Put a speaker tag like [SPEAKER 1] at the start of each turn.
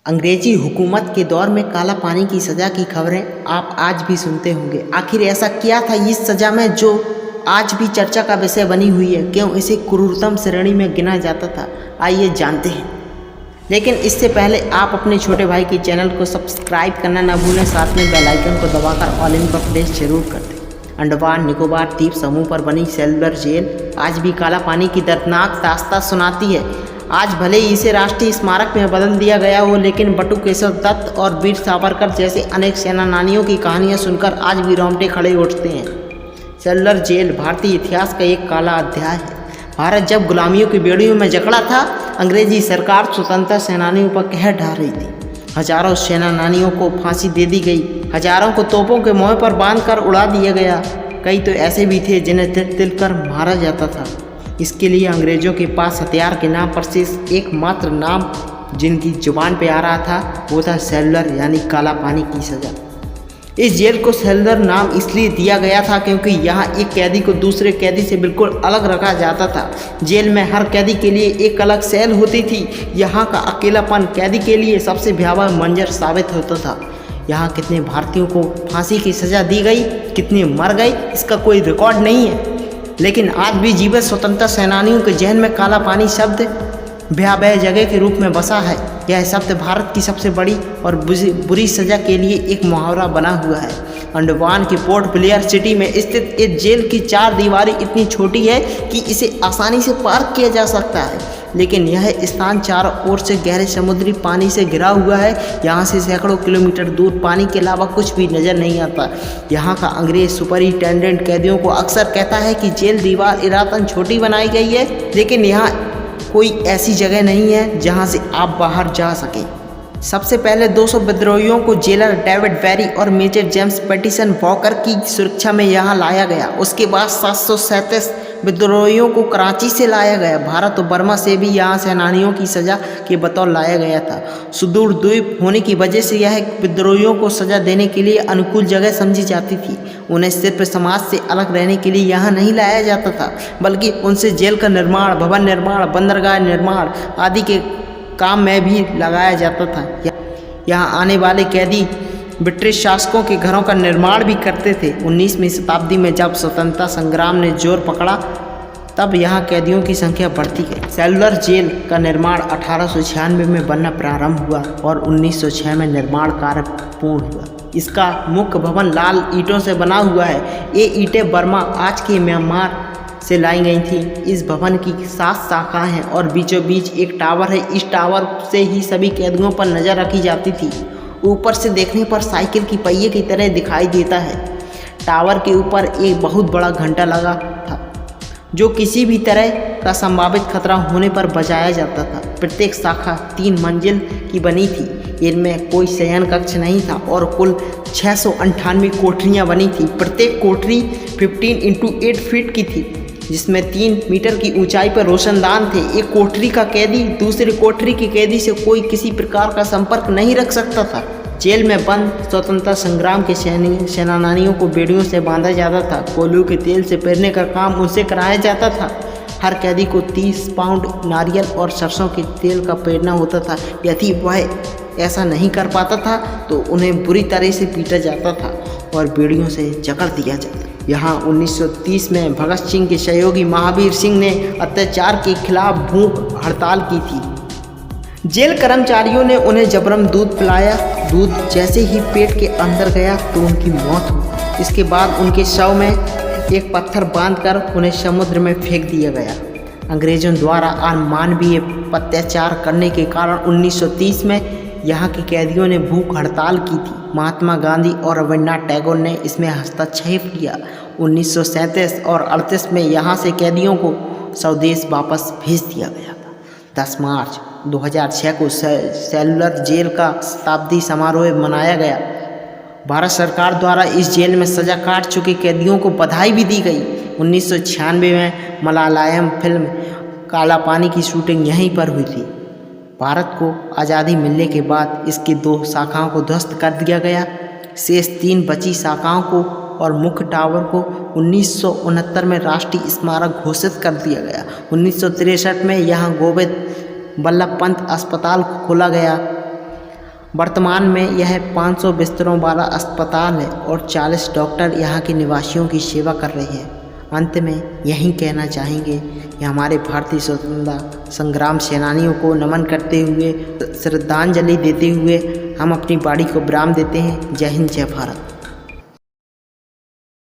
[SPEAKER 1] अंग्रेजी हुकूमत के दौर में काला पानी की सज़ा की खबरें आप आज भी सुनते होंगे। आखिर ऐसा क्या था इस सज़ा में जो आज भी चर्चा का विषय बनी हुई है? क्यों इसे क्रूरतम श्रेणी में गिना जाता था? आइए जानते हैं। लेकिन इससे पहले आप अपने छोटे भाई के चैनल को सब्सक्राइब करना ना भूलें, साथ में बेल आइकन को दबाकर ऑल इन पर प्रेस जरूर कर दें। अंडमान निकोबार द्वीप समूह पर बनी सेल्युलर जेल आज भी काला पानी की दर्दनाक दास्तां सुनाती है। आज भले ही इसे राष्ट्रीय स्मारक में बदल दिया गया हो, लेकिन बटू केशव दत्त और वीर सावरकर जैसे अनेक सेनानियों की कहानियां सुनकर आज भी रोंगटे खड़े उठते हैं। सेल्युलर जेल भारतीय इतिहास का एक काला अध्याय है। भारत जब गुलामियों की बेड़ियों में जकड़ा था, अंग्रेजी सरकार स्वतंत्रता सेनानियों पर कहर ढा रही थी। हजारों सेनानियों को फांसी दे दी गई, हजारों को तोपों के मुँह पर बांधकर उड़ा दिया गया। कई तो ऐसे भी थे जिन्हें तिल तिल कर मारा जाता था। इसके लिए अंग्रेज़ों के पास हथियार के नाम पर सिर्फ एकमात्र नाम जिनकी जुबान पे आ रहा था वो था सेल्युलर, यानी काला पानी की सज़ा। इस जेल को सेल्युलर नाम इसलिए दिया गया था क्योंकि यहाँ एक कैदी को दूसरे कैदी से बिल्कुल अलग रखा जाता था। जेल में हर कैदी के लिए एक अलग सेल होती थी। यहाँ का अकेलापन कैदी के लिए सबसे भयावह मंजर साबित होता था। यहाँ कितने भारतीयों को फांसी की सज़ा दी गई, कितने मर गए, इसका कोई रिकॉर्ड नहीं है। लेकिन आज भी जीवित स्वतंत्रता सेनानियों के जहन में काला पानी शब्द भयावह जगह के रूप में बसा है। यह शब्द भारत की सबसे बड़ी और बुरी सज़ा के लिए एक मुहावरा बना हुआ है। अंडमान की पोर्ट ब्लेयर सिटी में स्थित इस जेल की चार दीवारी इतनी छोटी है कि इसे आसानी से पार किया जा सकता है, लेकिन यह स्थान चारों ओर से गहरे समुद्री पानी से घिरा हुआ है। यहाँ से सैकड़ों किलोमीटर दूर पानी के अलावा कुछ भी नज़र नहीं आता। यहाँ का अंग्रेज सुपरिटेंडेंट कैदियों को अक्सर कहता है कि जेल दीवार इरादतन छोटी बनाई गई है, लेकिन यहाँ कोई ऐसी जगह नहीं है जहाँ से आप बाहर जा सकें। सबसे पहले 200 विद्रोहियों को जेलर डेविड बेरी और मेजर जेम्स पैटिसन वॉकर की सुरक्षा में यहाँ लाया गया। उसके बाद 737 विद्रोहियों को कराची से लाया गया। भारत और बर्मा से भी यहाँ सेनानियों की सज़ा के बतौर लाया गया था। सुदूर द्वीप होने की वजह से यह विद्रोहियों को सज़ा देने के लिए अनुकूल जगह समझी जाती थी। उन्हें सिर्फ समाज से अलग रहने के लिए यहाँ नहीं लाया जाता था, बल्कि उनसे जेल का निर्माण, भवन निर्माण, बंदरगाह निर्माण आदि के काम में भी लगाया जाता था। यहाँ आने वाले कैदी ब्रिटिश शासकों के घरों का निर्माण भी करते थे। 19वीं शताब्दी में जब स्वतंत्रता संग्राम ने जोर पकड़ा, तब यहाँ कैदियों की संख्या बढ़ती गई। सेल्युलर जेल का निर्माण 1896 में बनना प्रारंभ हुआ और 1906 में निर्माण कार्य पूर्ण हुआ। इसका मुख्य भवन लाल ईंटों से बना हुआ है। ये ईंटें बर्मा, आज के म्यांमार से लाई गई थी। इस भवन की 7 शाखाएं हैं और बीचों बीच एक टावर है। इस टावर से ही सभी कैदियों पर नज़र रखी जाती थी। ऊपर से देखने पर साइकिल की पहिए की तरह दिखाई देता है। टावर के ऊपर एक बहुत बड़ा घंटा लगा था जो किसी भी तरह का संभावित खतरा होने पर बजाया जाता था। प्रत्येक शाखा 3 मंजिल की बनी थी। इनमें कोई शयन कक्ष नहीं था और कुल 698 कोठरियाँ बनी थी। प्रत्येक कोठरी 15x8 फीट की थी, जिसमें 3 मीटर की ऊंचाई पर रोशनदान थे। एक कोठरी का कैदी दूसरे कोठरी के कैदी से कोई किसी प्रकार का संपर्क नहीं रख सकता था। जेल में बंद स्वतंत्रता संग्राम के सेनानियों को बेड़ियों से बांधा जाता था। कोयलों के तेल से पैरने का काम उनसे कराया जाता था। हर कैदी को 30 पाउंड नारियल और सरसों के तेल का पेरना होता था। यदि वह ऐसा नहीं कर पाता था तो उन्हें बुरी तरह से पीटा जाता था और बेड़ियों से जकड़ दिया जाता। यहाँ 1930 में भगत सिंह के सहयोगी महावीर सिंह ने अत्याचार के खिलाफ भूख हड़ताल की थी। जेल कर्मचारियों ने उन्हें जबरन दूध पिलाया। दूध जैसे ही पेट के अंदर गया तो उनकी मौत हुई। इसके बाद उनके शव में एक पत्थर बांधकर उन्हें समुद्र में फेंक दिया गया। अंग्रेजों द्वारा अमानवीय अत्याचार करने के कारण 1930 में यहाँ के कैदियों ने भूख हड़ताल की थी। महात्मा गांधी और रविन्द्रनाथ टैगोर ने इसमें हस्तक्षेप किया। 1937 और 38 में यहाँ से कैदियों को स्वदेश वापस भेज दिया गया था। 10 मार्च 2006 को सेल्युलर जेल का शताब्दी समारोह मनाया गया। भारत सरकार द्वारा इस जेल में सज़ा काट चुके कैदियों को बधाई भी दी गई। 1996 में मलयालम फिल्म काला पानी की शूटिंग यहीं पर हुई थी। भारत को आज़ादी मिलने के बाद इसकी 2 शाखाओं को ध्वस्त कर दिया गया। शेष 3 बची शाखाओं को और मुख्य टावर को 1969 में राष्ट्रीय स्मारक घोषित कर दिया गया। 1963 में यहाँ गोविंद बल्लभ पंत अस्पताल खोला गया। वर्तमान में यह 500 बिस्तरों वाला अस्पताल है और 40 डॉक्टर यहाँ के निवासियों की सेवा कर रहे हैं। अंत में यही कहना चाहेंगे कि हमारे भारतीय स्वतंत्रता संग्राम सेनानियों को नमन करते हुए, श्रद्धांजलि देते हुए हम अपनी वाणी को विराम देते हैं। जय हिंद, जय भारत।